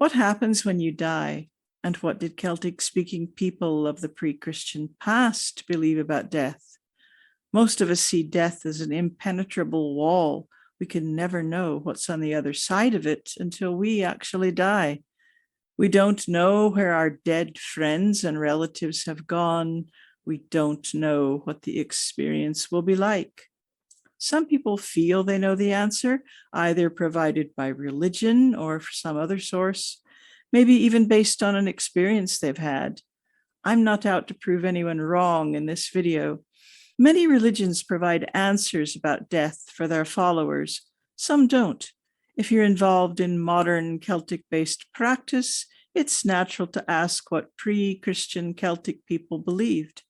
What happens when you die? And what did Celtic-speaking people of the pre-Christian past believe about death? Most of us see death as an impenetrable wall. We can never know what's on the other side of it until we actually die. We don't know where our dead friends and relatives have gone. We don't know what the experience will be like. Some people feel they know the answer, either provided by religion or some other source, maybe even based on an experience they've had. I'm not out to prove anyone wrong in this video. Many religions provide answers about death for their followers. Some don't. If you're involved in modern Celtic-based practice, it's natural to ask what pre-Christian Celtic people believed.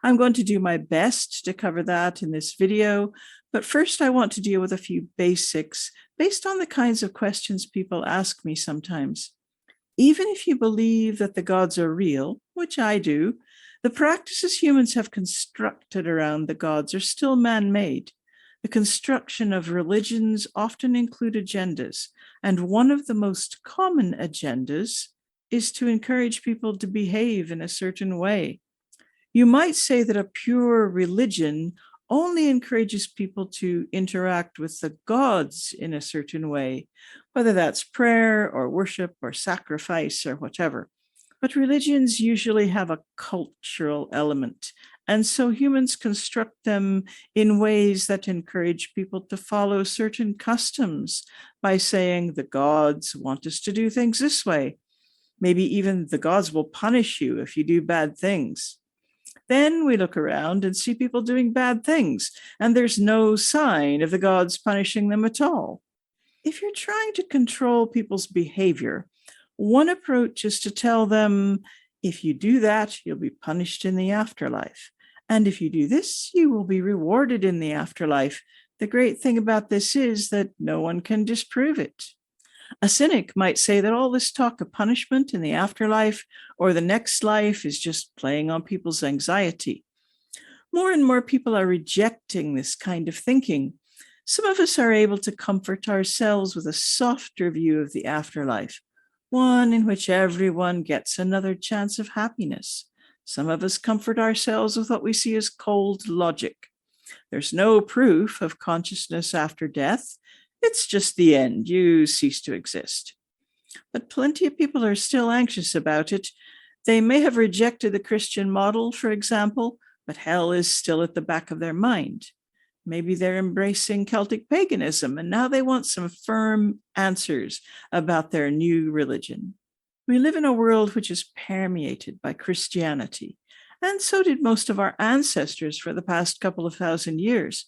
I'm going to do my best to cover that in this video, but first I want to deal with a few basics based on the kinds of questions people ask me sometimes. Even if you believe that the gods are real, which I do, the practices humans have constructed around the gods are still man-made. The construction of religions often include agendas, and one of the most common agendas is to encourage people to behave in a certain way. You might say that a pure religion only encourages people to interact with the gods in a certain way, whether that's prayer or worship or sacrifice or whatever. But religions usually have a cultural element, and so humans construct them in ways that encourage people to follow certain customs by saying the gods want us to do things this way. Maybe even the gods will punish you if you do bad things. Then we look around and see people doing bad things, and there's no sign of the gods punishing them at all. If you're trying to control people's behavior, one approach is to tell them, if you do that, you'll be punished in the afterlife. And if you do this, you will be rewarded in the afterlife. The great thing about this is that no one can disprove it. A cynic might say that all this talk of punishment in the afterlife or the next life is just playing on people's anxiety. More and more people are rejecting this kind of thinking. Some of us are able to comfort ourselves with a softer view of the afterlife, one in which everyone gets another chance of happiness. Some of us comfort ourselves with what we see as cold logic. There's no proof of consciousness after death. It's just the end. You cease to exist. But plenty of people are still anxious about it. They may have rejected the Christian model, for example, but hell is still at the back of their mind. Maybe they're embracing Celtic paganism, and now they want some firm answers about their new religion. We live in a world which is permeated by Christianity, and so did most of our ancestors for the past couple of thousand years.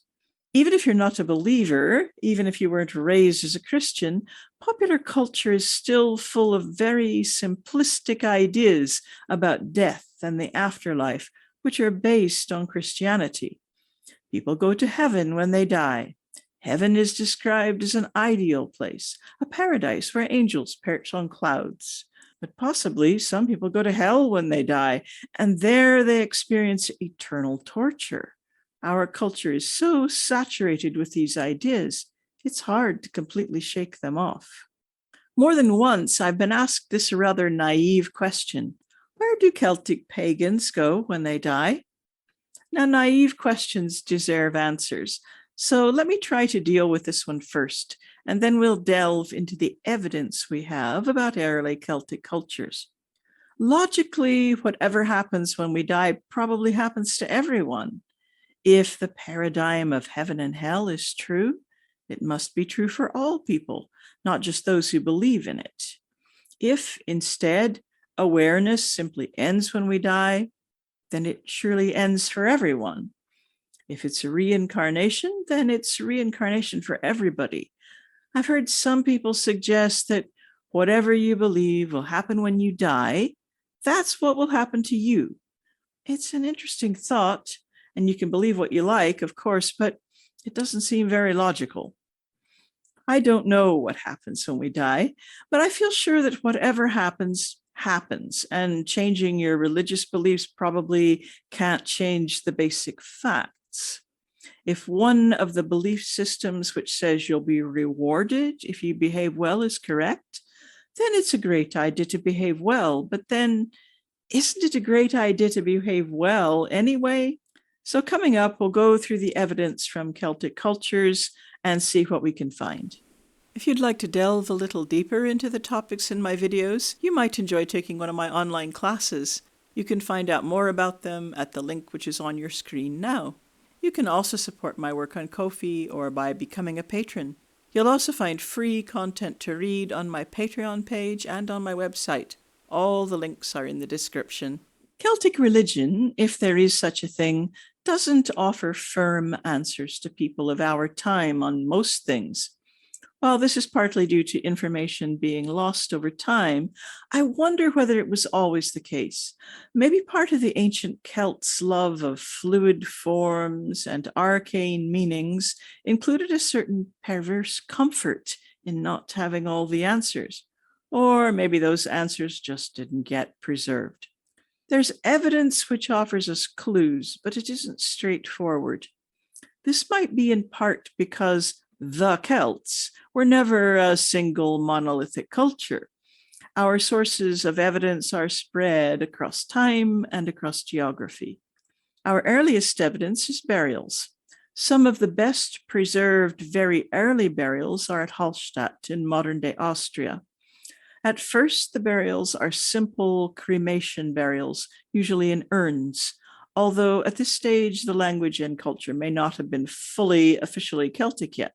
Even if you're not a believer, even if you weren't raised as a Christian, popular culture is still full of very simplistic ideas about death and the afterlife, which are based on Christianity. People go to heaven when they die. Heaven is described as an ideal place, a paradise where angels perch on clouds. But possibly some people go to hell when they die, and there they experience eternal torture. Our culture is so saturated with these ideas, it's hard to completely shake them off. More than once, I've been asked this rather naive question: where do Celtic pagans go when they die? Now, naive questions deserve answers, so let me try to deal with this one first, and then we'll delve into the evidence we have about early Celtic cultures. Logically, whatever happens when we die probably happens to everyone. If the paradigm of heaven and hell is true, it must be true for all people, not just those who believe in it. If instead awareness simply ends when we die, then it surely ends for everyone. If it's a reincarnation, then it's reincarnation for everybody. I've heard some people suggest that whatever you believe will happen when you die, that's what will happen to you. It's an interesting thought, and you can believe what you like, of course, but it doesn't seem very logical. I don't know what happens when we die, but I feel sure that whatever happens, happens, and changing your religious beliefs probably can't change the basic facts. If one of the belief systems which says you'll be rewarded if you behave well is correct, then it's a great idea to behave well. But then, isn't it a great idea to behave well anyway? So coming up, we'll go through the evidence from Celtic cultures and see what we can find. If you'd like to delve a little deeper into the topics in my videos, you might enjoy taking one of my online classes. You can find out more about them at the link which is on your screen now. You can also support my work on Ko-fi or by becoming a patron. You'll also find free content to read on my Patreon page and on my website. All the links are in the description. Celtic religion, if there is such a thing, doesn't offer firm answers to people of our time on most things. While this is partly due to information being lost over time, I wonder whether it was always the case. Maybe part of the ancient Celts' love of fluid forms and arcane meanings included a certain perverse comfort in not having all the answers. Or maybe those answers just didn't get preserved. There's evidence which offers us clues, but it isn't straightforward. This might be in part because the Celts were never a single monolithic culture. Our sources of evidence are spread across time and across geography. Our earliest evidence is burials. Some of the best preserved very early burials are at Hallstatt in modern-day Austria. At first, the burials are simple cremation burials, usually in urns, although at this stage the language and culture may not have been fully officially Celtic yet.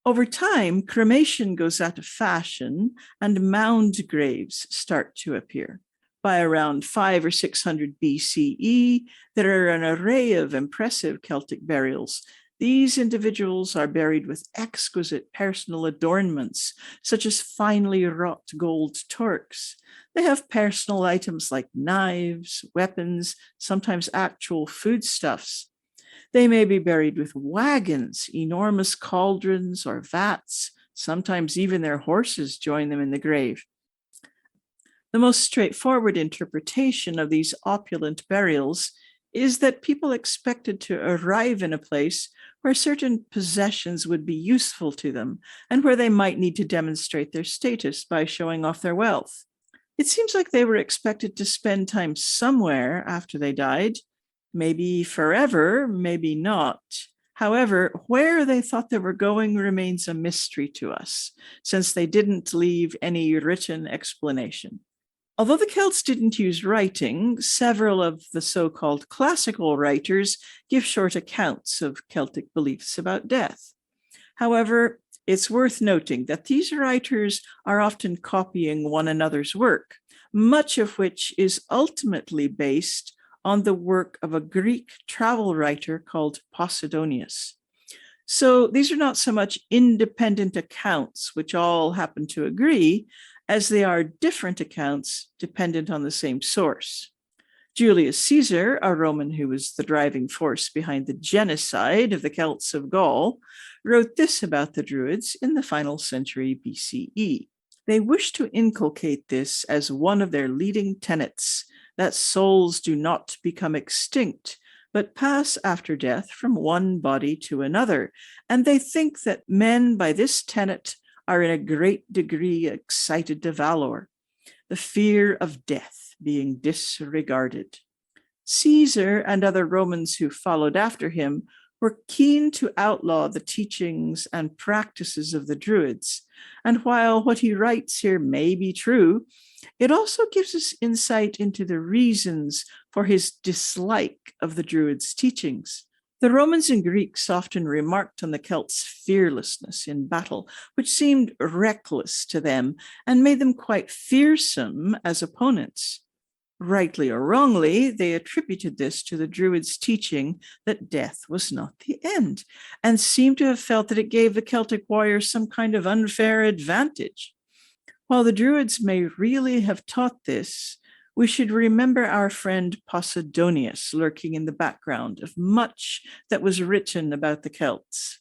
Over time, cremation goes out of fashion and mound graves start to appear. By around 500 or 600 BCE, there are an array of impressive Celtic burials. These individuals are buried with exquisite personal adornments, such as finely wrought gold torques. They have personal items like knives, weapons, sometimes actual foodstuffs. They may be buried with wagons, enormous cauldrons, or vats. Sometimes even their horses join them in the grave. The most straightforward interpretation of these opulent burials is that people expected to arrive in a place where certain possessions would be useful to them and where they might need to demonstrate their status by showing off their wealth. It seems like they were expected to spend time somewhere after they died, maybe forever, maybe not. However, where they thought they were going remains a mystery to us, since they didn't leave any written explanation. Although the Celts didn't use writing, several of the so-called classical writers give short accounts of Celtic beliefs about death. However, it's worth noting that these writers are often copying one another's work, much of which is ultimately based on the work of a Greek travel writer called Posidonius. So these are not so much independent accounts, which all happen to agree, as they are different accounts dependent on the same source. Julius Caesar, a Roman who was the driving force behind the genocide of the Celts of Gaul, wrote this about the Druids in the final century BCE. They wished to inculcate this as one of their leading tenets, that souls do not become extinct, but pass after death from one body to another, and they think that men by this tenet are in a great degree excited to valor, the fear of death being disregarded. Caesar and other Romans who followed after him were keen to outlaw the teachings and practices of the Druids, and while what he writes here may be true, it also gives us insight into the reasons for his dislike of the Druids' teachings. The Romans and Greeks often remarked on the Celts' fearlessness in battle, which seemed reckless to them and made them quite fearsome as opponents. Rightly or wrongly, they attributed this to the Druids' teaching that death was not the end, and seemed to have felt that it gave the Celtic warriors some kind of unfair advantage. While the Druids may really have taught this, we should remember our friend Posidonius lurking in the background of much that was written about the Celts.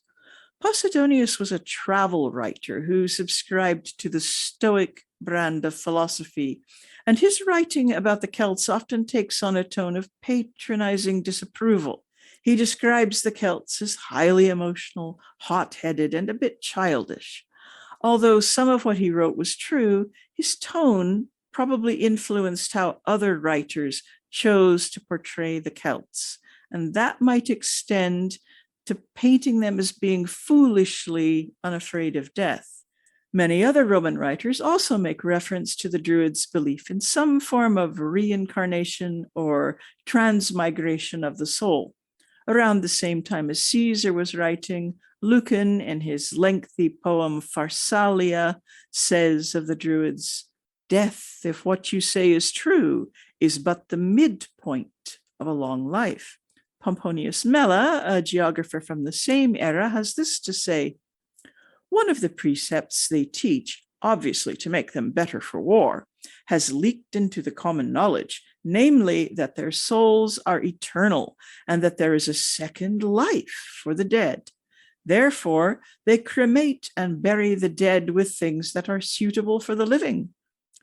Posidonius was a travel writer who subscribed to the Stoic brand of philosophy, and his writing about the Celts often takes on a tone of patronizing disapproval. He describes the Celts as highly emotional, hot-headed, and a bit childish. Although some of what he wrote was true, his tone probably influenced how other writers chose to portray the Celts, and that might extend to painting them as being foolishly unafraid of death. Many other Roman writers also make reference to the Druids' belief in some form of reincarnation or transmigration of the soul. Around the same time as Caesar was writing, Lucan, in his lengthy poem Pharsalia, says of the Druids, "Death, if what you say is true, is but the midpoint of a long life." Pomponius Mela, a geographer from the same era, has this to say: "One of the precepts they teach, obviously to make them better for war, has leaked into the common knowledge, namely that their souls are eternal and that there is a second life for the dead. Therefore, they cremate and bury the dead with things that are suitable for the living.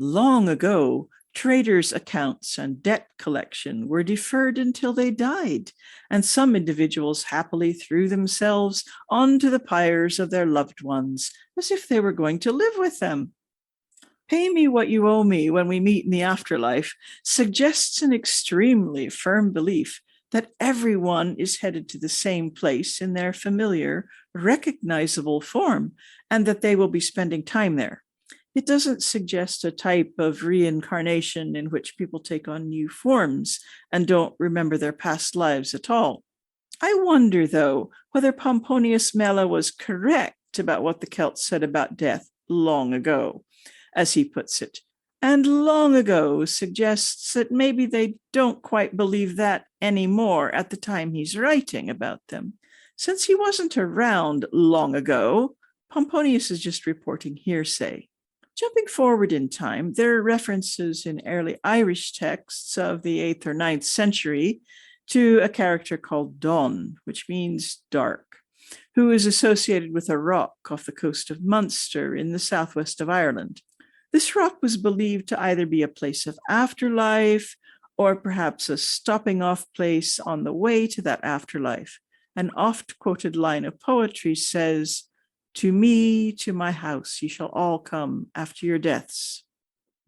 Long ago, traders' accounts and debt collection were deferred until they died, and some individuals happily threw themselves onto the pyres of their loved ones as if they were going to live with them. Pay me what you owe me when we meet in the afterlife suggests an extremely firm belief that everyone is headed to the same place in their familiar, recognizable form, and that they will be spending time there. It doesn't suggest a type of reincarnation in which people take on new forms and don't remember their past lives at all. I wonder, though, whether Pomponius Mela was correct about what the Celts said about death long ago, as he puts it. And long ago suggests that maybe they don't quite believe that anymore at the time he's writing about them. Since he wasn't around long ago, Pomponius is just reporting hearsay. Jumping forward in time, there are references in early Irish texts of the 8th or 9th century to a character called Donn, which means dark, who is associated with a rock off the coast of Munster in the southwest of Ireland. This rock was believed to either be a place of afterlife or perhaps a stopping off place on the way to that afterlife. An oft-quoted line of poetry says, "To me, to my house, ye shall all come after your deaths."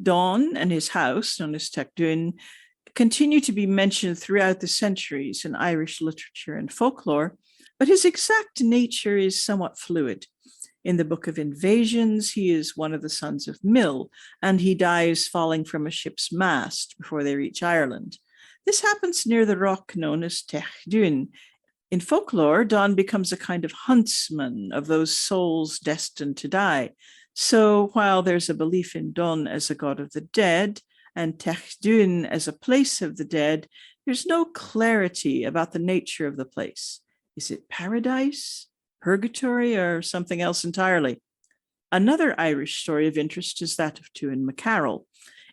Donn and his house, known as Techdun, continue to be mentioned throughout the centuries in Irish literature and folklore, but his exact nature is somewhat fluid. In the Book of Invasions, he is one of the sons of Mill, and he dies falling from a ship's mast before they reach Ireland. This happens near the rock known as Techdun. In folklore, Donn becomes a kind of huntsman of those souls destined to die. So while there's a belief in Donn as a god of the dead and Techdun as a place of the dead, there's no clarity about the nature of the place. Is it paradise, purgatory, or something else entirely? Another Irish story of interest is that of Tuan Mac Cairill.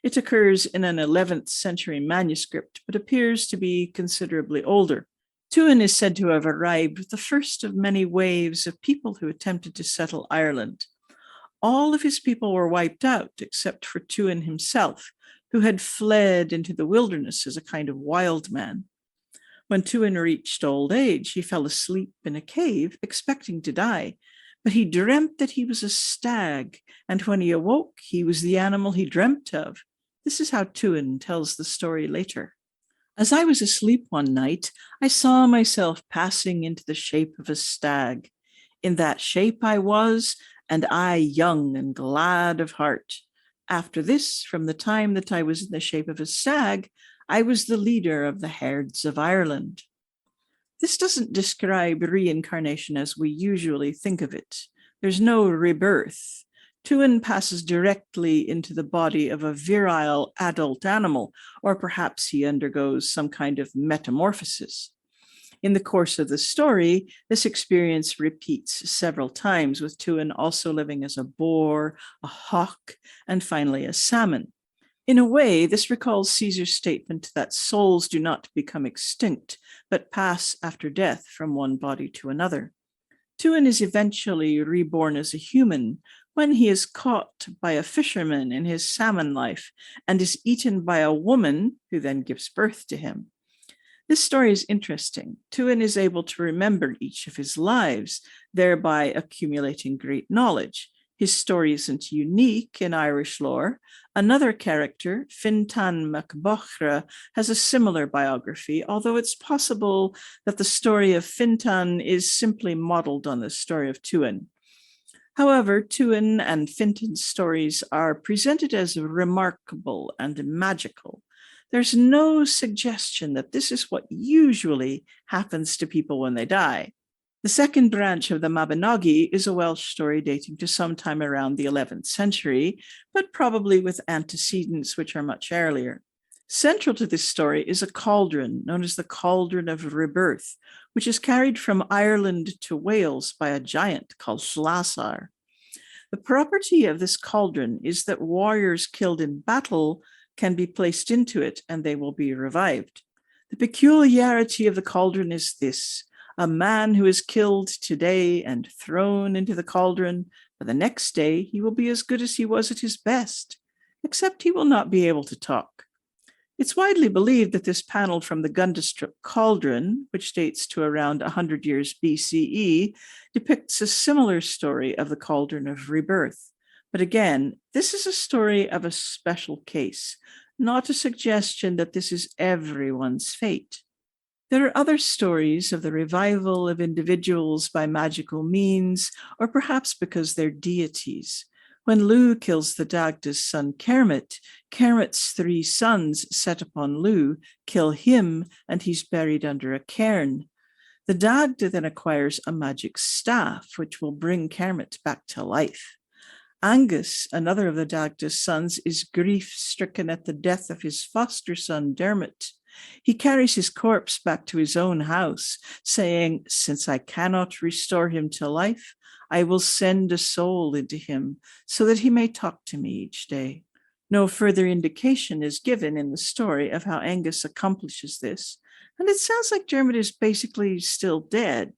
It occurs in an 11th century manuscript, but appears to be considerably older. Tuan is said to have arrived with the first of many waves of people who attempted to settle Ireland. All of his people were wiped out except for Tuan himself, who had fled into the wilderness as a kind of wild man. When Tuan reached old age, he fell asleep in a cave, expecting to die, but he dreamt that he was a stag, and when he awoke, he was the animal he dreamt of. This is how Tuan tells the story later. "As I was asleep one night, I saw myself passing into the shape of a stag. In that shape I was, and I young and glad of heart. After this, from the time that I was in the shape of a stag, I was the leader of the herds of Ireland." This doesn't describe reincarnation as we usually think of it. There's no rebirth. Tuan passes directly into the body of a virile adult animal, or perhaps he undergoes some kind of metamorphosis. In the course of the story, this experience repeats several times, with Tuan also living as a boar, a hawk, and finally a salmon. In a way, this recalls Caesar's statement that souls do not become extinct, but pass after death from one body to another. Tuan is eventually reborn as a human when he is caught by a fisherman in his salmon life and is eaten by a woman who then gives birth to him. This story is interesting. Tuan is able to remember each of his lives, thereby accumulating great knowledge. His story isn't unique in Irish lore. Another character, Fintán Mac Bochra, has a similar biography, although it's possible that the story of Fintán is simply modeled on the story of Tuan. However, Tuan and Fintán's stories are presented as remarkable and magical. There's no suggestion that this is what usually happens to people when they die. The second branch of the Mabinogi is a Welsh story dating to sometime around the 11th century, but probably with antecedents which are much earlier. Central to this story is a cauldron known as the Cauldron of Rebirth, which is carried from Ireland to Wales by a giant called Llasar. The property of this cauldron is that warriors killed in battle can be placed into it and they will be revived. The peculiarity of the cauldron is this: a man who is killed today and thrown into the cauldron, but the next day he will be as good as he was at his best, except he will not be able to talk. It's widely believed that this panel from the Gundestrup cauldron, which dates to around 100 years BCE, depicts a similar story of the cauldron of rebirth. But again, this is a story of a special case, not a suggestion that this is everyone's fate. There are other stories of the revival of individuals by magical means, or perhaps because they're deities. When Lugh kills the Dagda's son Kermit, Kermit's 3 sons set upon Lugh, kill him, and he's buried under a cairn. The Dagda then acquires a magic staff, which will bring Kermit back to life. Angus, another of the Dagda's sons, is grief-stricken at the death of his foster son Dermot. He carries his corpse back to his own house, saying, "Since I cannot restore him to life, I will send a soul into him so that he may talk to me each day." No further indication is given in the story of how Angus accomplishes this, and it sounds like Dermot is basically still dead.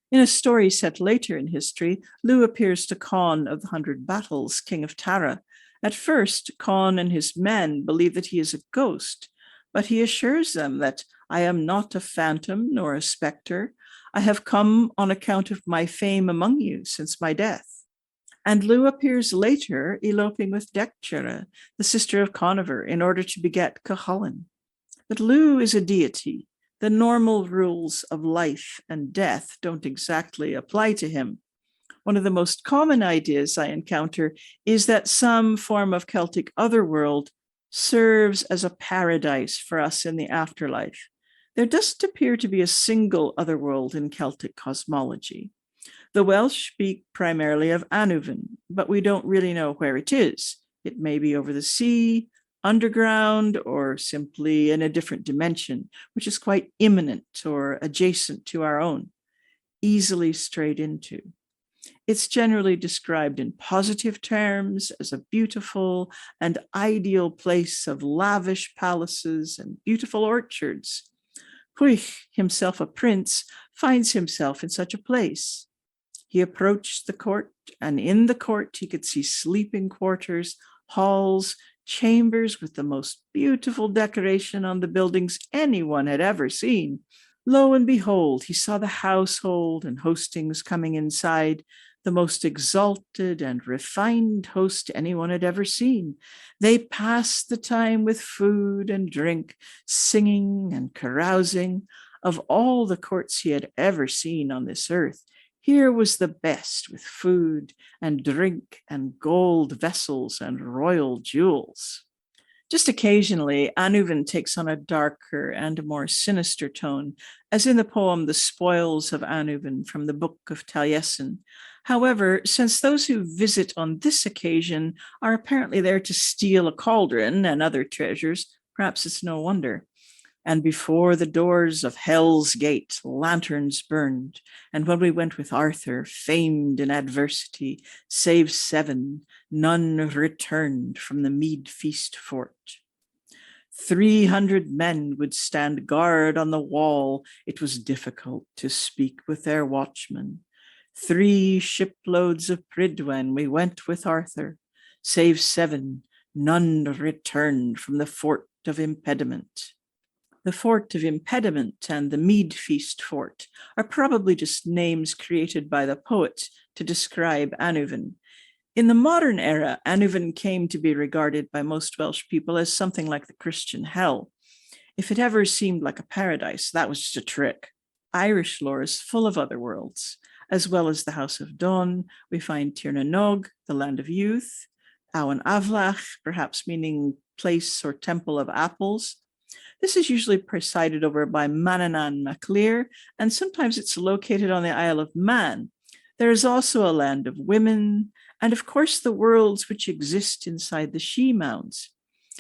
In a story set later in history, Lugh appears to Conn of the 100 Battles, king of Tara. At first, Conn and his men believe that he is a ghost, but he assures them that "I am not a phantom nor a spectre. I have come on account of my fame among you since my death." And Lugh appears later, eloping with Dectera, the sister of Conover, in order to beget Cuchulainn. But Lugh is a deity. The normal rules of life and death don't exactly apply to him. One of the most common ideas I encounter is that some form of Celtic otherworld serves as a paradise for us in the afterlife. There doesn't appear to be a single otherworld in Celtic cosmology. The Welsh speak primarily of Annuvin, but we don't really know where it is. It may be over the sea, underground, or simply in a different dimension, which is quite imminent or adjacent to our own, easily strayed into. It's generally described in positive terms as a beautiful and ideal place of lavish palaces and beautiful orchards. Huich, himself a prince, finds himself in such a place. He approached the court, and in the court he could see sleeping quarters, halls, chambers with the most beautiful decoration on the buildings anyone had ever seen. Lo and behold, he saw the household and hostings coming inside, the most exalted and refined host anyone had ever seen. They passed the time with food and drink, singing and carousing. Of all the courts he had ever seen on this earth, here was the best, with food and drink and gold vessels and royal jewels. Just occasionally, Annuvin takes on a darker and a more sinister tone, as in the poem The Spoils of Annuvin from the Book of Taliesin. However, since those who visit on this occasion are apparently there to steal a cauldron and other treasures, perhaps it's no wonder. And before the doors of Hell's Gate, lanterns burned. And when we went with Arthur, famed in adversity, save 7, none returned from the mead feast fort. 300 men would stand guard on the wall. It was difficult to speak with their watchmen. 3 shiploads of Pridwen we went with Arthur, save 7, none returned from the fort of impediment. The Fort of Impediment and the Mead Feast Fort are probably just names created by the poet to describe Annuvin. In the modern era, Annuvin came to be regarded by most Welsh people as something like the Christian hell. If it ever seemed like a paradise, that was just a trick. Irish lore is full of other worlds. As well as the House of Donn, we find Tir na Nog, the land of youth, Awan Avlach, perhaps meaning place or temple of apples. This is usually presided over by Manannán Mac Cairill, and sometimes it's located on the Isle of Man. There is also a land of women, and of course the worlds which exist inside the she-mounds.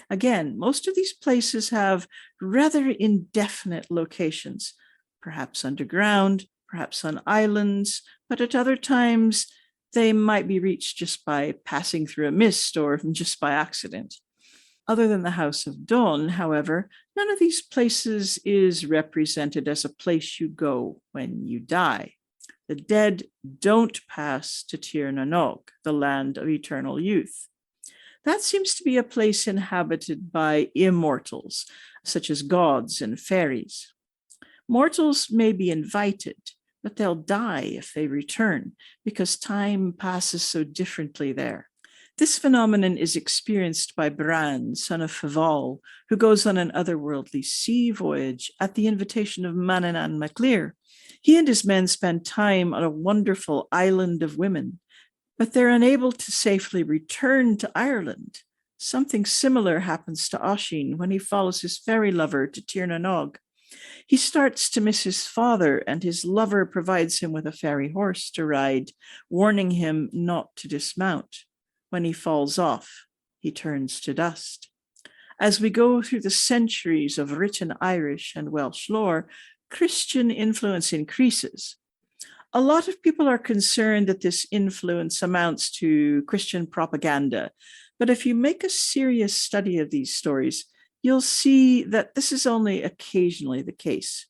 Again, most of these places have rather indefinite locations, perhaps underground, perhaps on islands, but at other times they might be reached just by passing through a mist or just by accident. Other than the House of Donn, however, none of these places is represented as a place you go when you die. The dead don't pass to Tir na Nog, the land of eternal youth. That seems to be a place inhabited by immortals, such as gods and fairies. Mortals may be invited, but they'll die if they return, because time passes so differently there. This phenomenon is experienced by Bran, son of Fheval, who goes on an otherworldly sea voyage at the invitation of Manannán Mac Cairill. He and his men spend time on a wonderful island of women, but they're unable to safely return to Ireland. Something similar happens to Oisín when he follows his fairy lover to Tir na Nog. He starts to miss his father, and his lover provides him with a fairy horse to ride, warning him not to dismount. When he falls off, he turns to dust. As we go through the centuries of written Irish and Welsh lore, Christian influence increases. A lot of people are concerned that this influence amounts to Christian propaganda, but if you make a serious study of these stories, you'll see that this is only occasionally the case.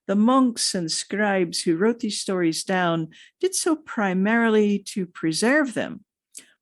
The monks and scribes who wrote these stories down did so primarily to preserve them.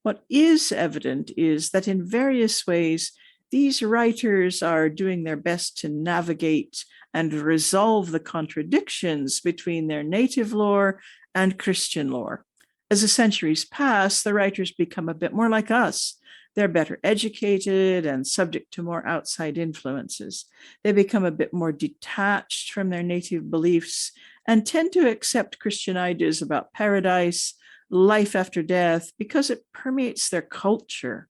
What is evident is that in various ways, these writers are doing their best to navigate and resolve the contradictions between their native lore and Christian lore. As the centuries pass, the writers become a bit more like us. They're better educated and subject to more outside influences. They become a bit more detached from their native beliefs and tend to accept Christian ideas about paradise, life after death, because it permeates their culture.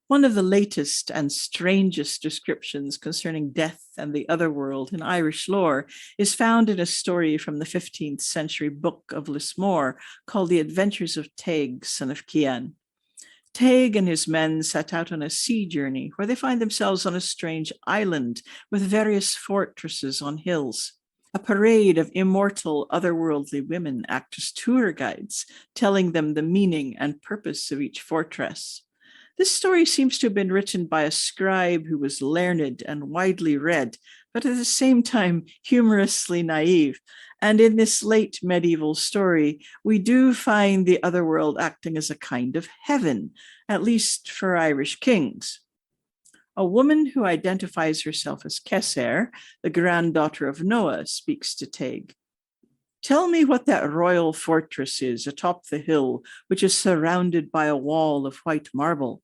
One of the latest and strangest descriptions concerning death and the otherworld in Irish lore is found in a story from the 15th century book of Lismore called The Adventures of Teg, son of Cian. Teg and his men set out on a sea journey where they find themselves on a strange island with various fortresses on hills. A parade of immortal, otherworldly women act as tour guides, telling them the meaning and purpose of each fortress. This story seems to have been written by a scribe who was learned and widely read, but at the same time humorously naive. And in this late medieval story, we do find the otherworld acting as a kind of heaven, at least for Irish kings. A woman who identifies herself as Kesser, the granddaughter of Noah, speaks to Teg. Tell me what that royal fortress is atop the hill, which is surrounded by a wall of white marble.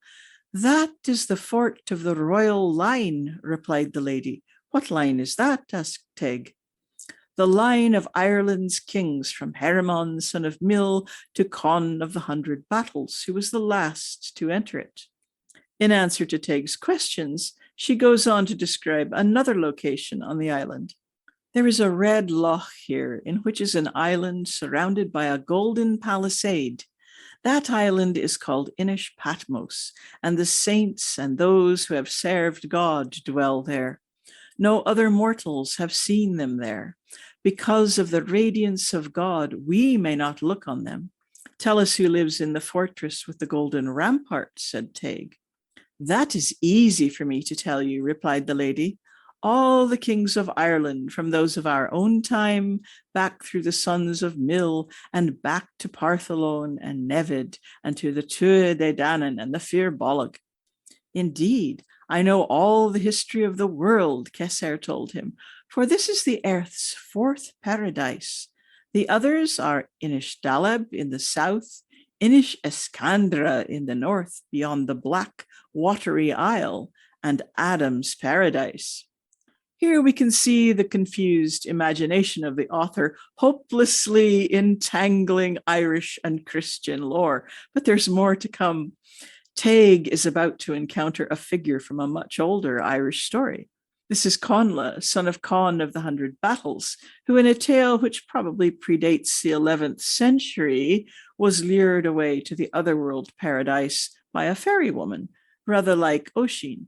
That is the fort of the royal line, replied the lady. What line is that? Asked Teg. The line of Ireland's kings, from Heremon, son of Mill, to Conn of the 100 Battles, who was the last to enter it. In answer to Teg's questions, she goes on to describe another location on the island. There is a red loch here, in which is an island surrounded by a golden palisade. That island is called Inish Patmos, and the saints and those who have served God dwell there. No other mortals have seen them there. Because of the radiance of God, we may not look on them. Tell us who lives in the fortress with the golden rampart, said Teg. That is easy for me to tell you, replied the lady. All the kings of Ireland, from those of our own time, back through the sons of Mill, and back to Partholón and Nevid, and to the Tuatha Dé Danann and the Fir Bolg. Indeed, I know all the history of the world, Kesser told him, for this is the earth's fourth paradise. The others are Innishdalab in the south, Inish Escandra in the north, beyond the black, watery isle, and Adam's paradise. Here we can see the confused imagination of the author hopelessly entangling Irish and Christian lore. But there's more to come. Taig is about to encounter a figure from a much older Irish story. This is Conla, son of Con of the Hundred Battles, who in a tale which probably predates the 11th century was lured away to the otherworld paradise by a fairy woman, rather like Oisin.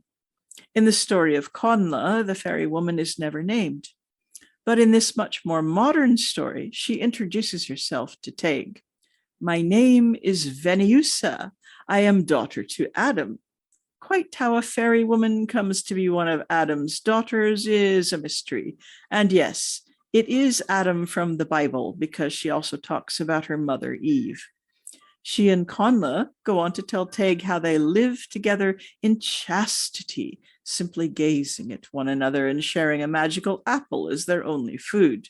In the story of Conla, the fairy woman is never named. But in this much more modern story, she introduces herself to Taig. My name is Veniusa. I am daughter to Adam. Quite how a fairy woman comes to be one of Adam's daughters is a mystery. And yes, it is Adam from the Bible, because she also talks about her mother Eve. She and Conla go on to tell Taig how they live together in chastity, simply gazing at one another and sharing a magical apple as their only food.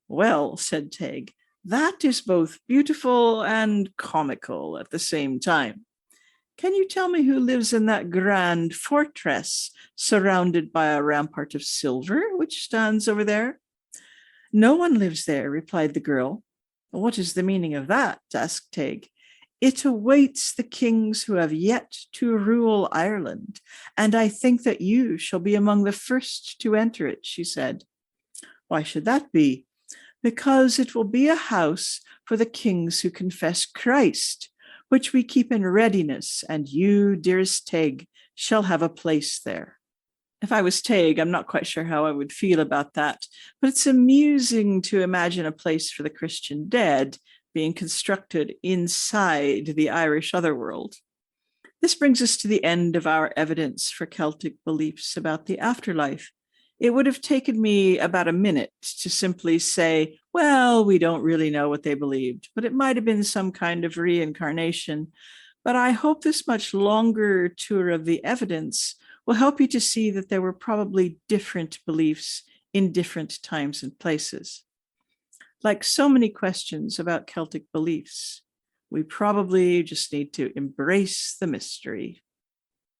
Well, said Taig, that is both beautiful and comical at the same time. Can you tell me who lives in that grand fortress surrounded by a rampart of silver which stands over there? No one lives there, replied the girl. What is the meaning of that? Asked Taig. It awaits the kings who have yet to rule Ireland, and I think that you shall be among the first to enter it, she said. Why should that be? Because it will be a house for the kings who confess Christ, which we keep in readiness, and you, dearest Taig, shall have a place there. If I was Taig, I'm not quite sure how I would feel about that, but it's amusing to imagine a place for the Christian dead being constructed inside the Irish otherworld. This brings us to the end of our evidence for Celtic beliefs about the afterlife. It would have taken me about a minute to simply say, well, we don't really know what they believed, but it might have been some kind of reincarnation. But I hope this much longer tour of the evidence will help you to see that there were probably different beliefs in different times and places. Like so many questions about Celtic beliefs, we probably just need to embrace the mystery.